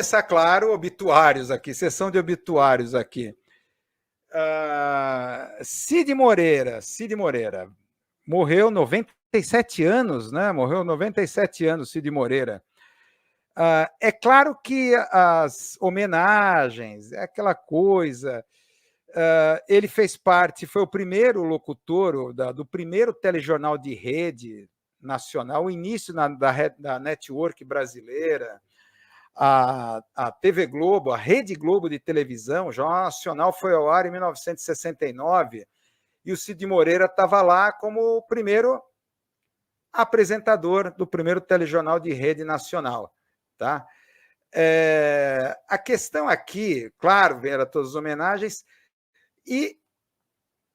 começar, claro, obituários aqui, sessão de obituários aqui. Cid Moreira, morreu 97 anos, né? Morreu 97 anos, Cid Moreira. É claro que as homenagens, é aquela coisa. Ele fez parte, foi o primeiro locutor do primeiro telejornal de rede nacional, o início da network brasileira. A TV Globo, a Rede Globo de televisão, o Jornal Nacional foi ao ar em 1969 e o Cid Moreira estava lá como o primeiro apresentador do primeiro telejornal de rede nacional. Tá? A questão aqui, claro, era todas as homenagens e,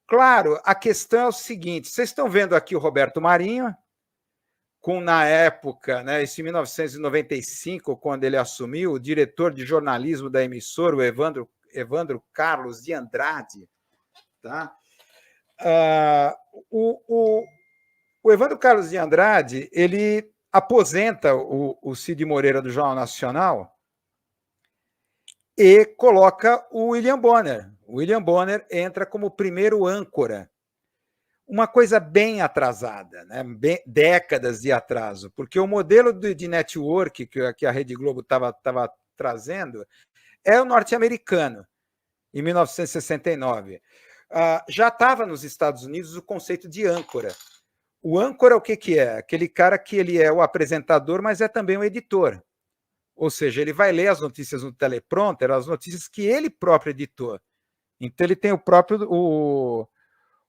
claro, a questão é o seguinte, vocês estão vendo aqui o Roberto Marinho, na época, né, isso em 1995, quando ele assumiu, o diretor de jornalismo da emissora, o Evandro Carlos de Andrade. Tá? O Evandro Carlos de Andrade, ele aposenta o Cid Moreira do Jornal Nacional e coloca o William Bonner. O William Bonner entra como primeiro âncora. Uma coisa bem atrasada, né? Décadas de atraso, porque o modelo de network que a Rede Globo estava trazendo é o norte-americano, em 1969. Já estava nos Estados Unidos o conceito de âncora. O âncora, o que é? Aquele cara que ele é o apresentador, mas é também o editor. Ou seja, ele vai ler as notícias no teleprompter, as notícias que ele próprio editou. Então, ele tem o próprio...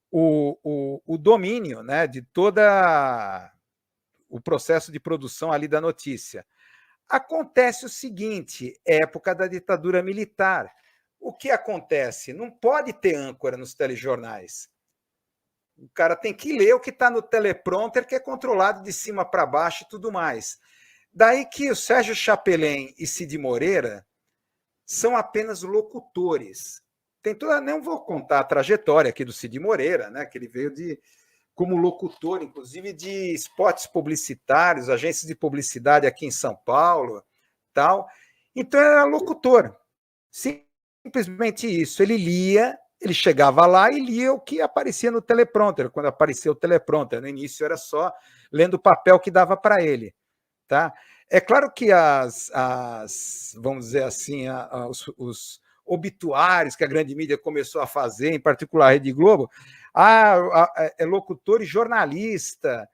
O domínio, né, de toda o processo de produção ali da notícia. Acontece o seguinte, época da ditadura militar. O que acontece? Não pode ter âncora nos telejornais. O cara tem que ler o que está no teleprompter, que é controlado de cima para baixo e tudo mais. Daí que o Sérgio Chapelin e Cid Moreira são apenas locutores. Tem toda, não vou contar a trajetória aqui do Cid Moreira, né, que ele veio como locutor, inclusive, de spots publicitários, agências de publicidade aqui em São Paulo, tal. Então, era locutor. Simplesmente isso. Ele lia, ele chegava lá e lia o que aparecia no teleprompter, quando apareceu o teleprompter. No início era só lendo o papel que dava para ele. Tá? É claro que vamos dizer assim, os obituários que a grande mídia começou a fazer, em particular a Rede Globo, é locutor e jornalista,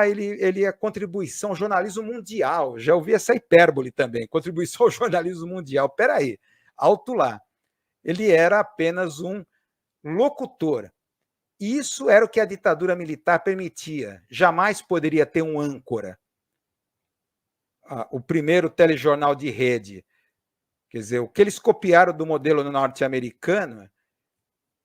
ele é contribuição ao jornalismo mundial, já ouvi essa hipérbole também, contribuição ao jornalismo mundial, espera aí, alto lá. Ele era apenas um locutor. Isso era o que a ditadura militar permitia, jamais poderia ter um âncora. O primeiro telejornal de rede. Quer dizer, o que eles copiaram do modelo norte-americano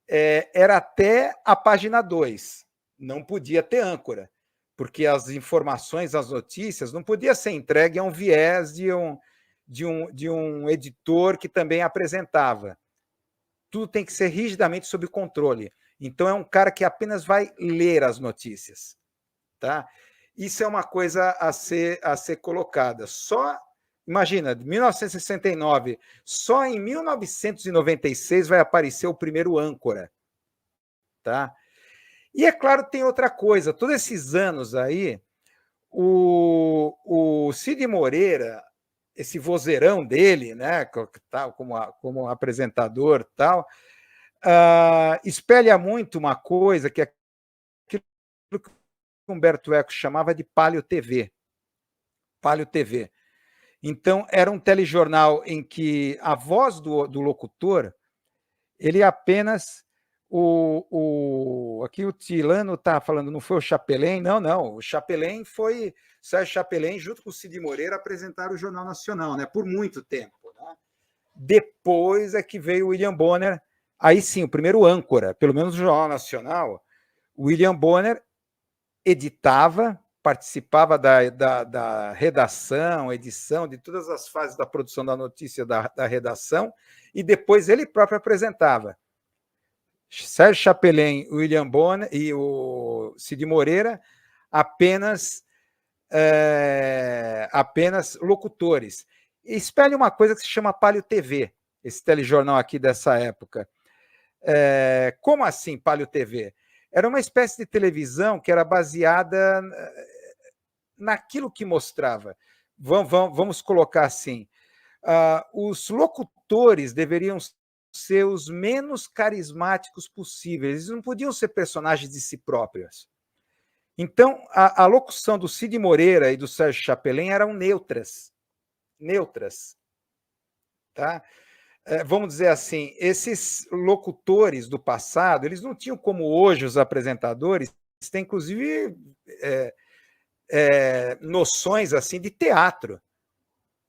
era até a página 2. Não podia ter âncora, porque as informações, as notícias, não podia ser entregue a um viés de um editor que também apresentava. Tudo tem que ser rigidamente sob controle. Então, é um cara que apenas vai ler as notícias. Tá? Isso é uma coisa a ser colocada. Imagina, de 1969, só em 1996 vai aparecer o primeiro âncora. Tá? E, é claro, tem outra coisa. Todos esses anos aí, o Cid Moreira, esse vozeirão dele, né, como apresentador, tal, espelha muito uma coisa que é aquilo que Humberto Eco chamava de Palio TV. Palio TV. Então, era um telejornal em que a voz do locutor, ele apenas... aqui o Tilano está falando, não foi o Chapelin? Não. O Chapelin foi... Sérgio Chapelin, junto com o Cid Moreira, apresentaram o Jornal Nacional, né, por muito tempo. Né? Depois é que veio o William Bonner, aí sim, o primeiro âncora, pelo menos no Jornal Nacional. O William Bonner editava, participava da redação, edição, de todas as fases da produção da notícia da redação, e depois ele próprio apresentava. Sérgio Chapelin, o William Bonner e o Cid Moreira apenas locutores. Espelha uma coisa que se chama Palio TV, esse telejornal aqui dessa época. Como assim Palio TV? Era uma espécie de televisão que era baseada naquilo que mostrava. Vamos colocar assim, os locutores deveriam ser os menos carismáticos possíveis, eles não podiam ser personagens de si próprios. Então, a locução do Cid Moreira e do Sérgio Chapelin eram neutras. Tá? Vamos dizer assim, esses locutores do passado, eles não tinham como hoje os apresentadores, têm inclusive noções assim de teatro,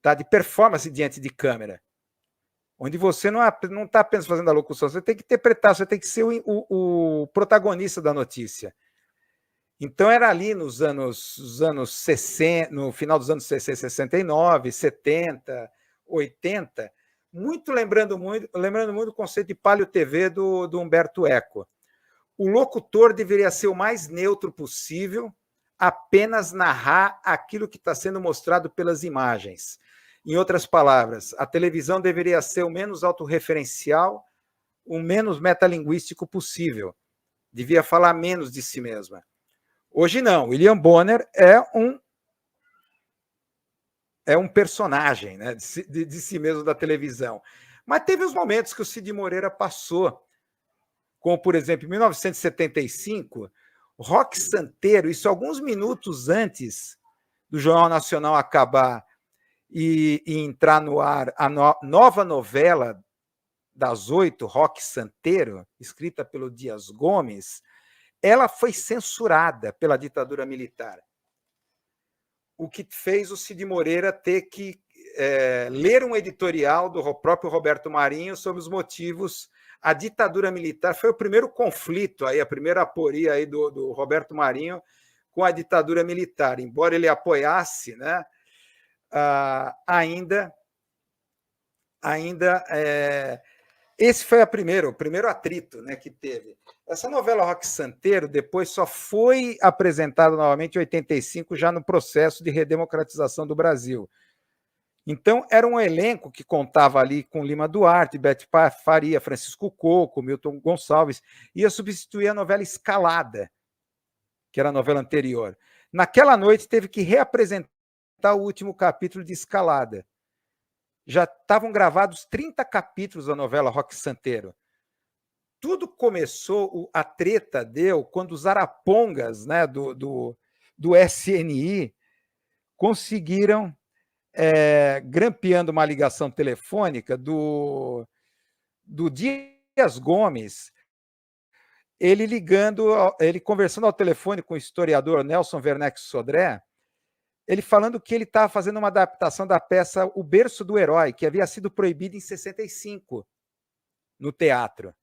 tá? De performance diante de câmera, onde você não está apenas fazendo a locução, você tem que interpretar, você tem que ser o protagonista da notícia. Então era ali nos anos 60, no final dos anos 60, 69, 70, 80, lembrando muito o conceito de Palio TV do Humberto Eco. O locutor deveria ser o mais neutro possível, apenas narrar aquilo que está sendo mostrado pelas imagens. Em outras palavras, a televisão deveria ser o menos autorreferencial, o menos metalinguístico possível. Devia falar menos de si mesma. Hoje não, William Bonner é um personagem, né, de si mesmo da televisão. Mas teve os momentos que o Cid Moreira passou, como, por exemplo, em 1975, Roque Santeiro, isso alguns minutos antes do Jornal Nacional acabar e entrar no ar a nova novela das 8, Roque Santeiro, escrita pelo Dias Gomes, ela foi censurada pela ditadura militar. O que fez o Cid Moreira ter que ler um editorial do próprio Roberto Marinho sobre os motivos. A ditadura militar foi o primeiro conflito, aí, a primeira aporia aí do Roberto Marinho com a ditadura militar. Embora ele apoiasse, né, ainda esse foi o primeiro atrito, né, que teve. Essa novela Roque Santeiro depois só foi apresentada novamente em 85, já no processo de redemocratização do Brasil. Então, era um elenco que contava ali com Lima Duarte, Bete Faria, Francisco Coco, Milton Gonçalves, ia substituir a novela Escalada, que era a novela anterior. Naquela noite, teve que reapresentar o último capítulo de Escalada. Já estavam gravados 30 capítulos da novela Roque Santeiro. Tudo começou, a treta deu quando os arapongas, né, do SNI conseguiram, grampeando uma ligação telefônica do Dias Gomes, ele conversando ao telefone com o historiador Nelson Werneck Sodré, ele falando que ele estava fazendo uma adaptação da peça O Berço do Herói, que havia sido proibida em 65 no teatro.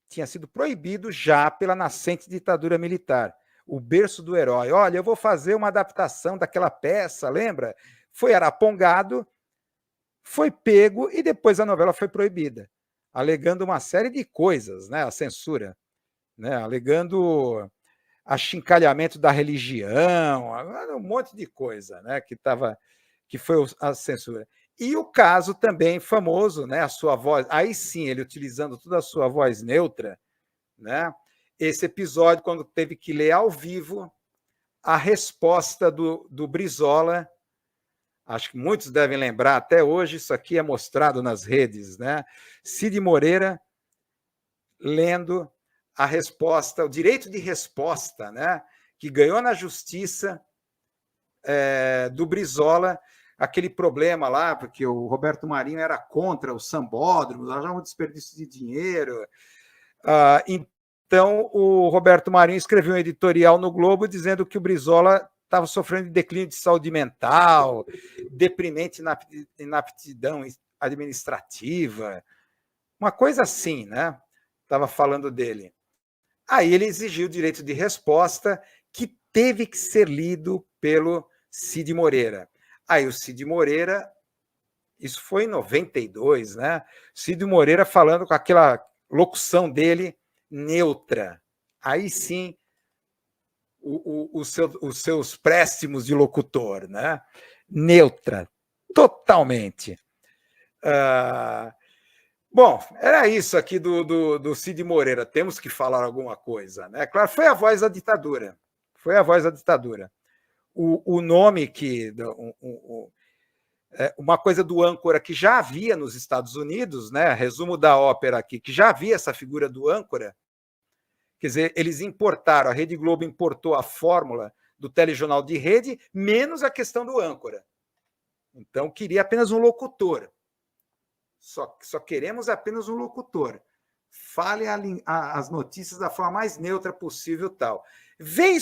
Tinha sido proibido já pela nascente ditadura militar. O Berço do Herói. Olha, eu vou fazer uma adaptação daquela peça, lembra? Foi arapongado, foi pego e depois a novela foi proibida, alegando uma série de coisas, né? A censura, né? Alegando achincalhamento da religião, um monte de coisa, né, que foi a censura. E o caso também famoso, né, a sua voz, aí sim, ele utilizando toda a sua voz neutra, né, esse episódio quando teve que ler ao vivo a resposta do Brizola, acho que muitos devem lembrar, até hoje isso aqui é mostrado nas redes, né, Cid Moreira lendo a resposta, o direito de resposta, né, que ganhou na justiça do Brizola, aquele problema lá, porque o Roberto Marinho era contra o sambódromo, já um desperdício de dinheiro. Então, o Roberto Marinho escreveu um editorial no Globo dizendo que o Brizola estava sofrendo de declínio de saúde mental, deprimente inaptidão administrativa, uma coisa assim, né? Estava falando dele. Aí ele exigiu o direito de resposta, que teve que ser lido pelo Cid Moreira. Aí o Cid Moreira, isso foi em 92, né? Cid Moreira falando com aquela locução dele neutra. Aí sim, os seus préstimos de locutor, né? Neutra, Totalmente. Bom, era isso aqui do Cid Moreira. Temos que falar alguma coisa, né? Claro, foi a voz da ditadura. Foi a voz da ditadura. O nome que... uma coisa do âncora que já havia nos Estados Unidos, né? Resumo da ópera aqui, que já havia essa figura do âncora. Quer dizer, eles importaram, a Rede Globo importou a fórmula do telejornal de rede, menos a questão do âncora. Então, queria apenas um locutor. Só queremos apenas um locutor. Fale as notícias da forma mais neutra possível, tal. Vem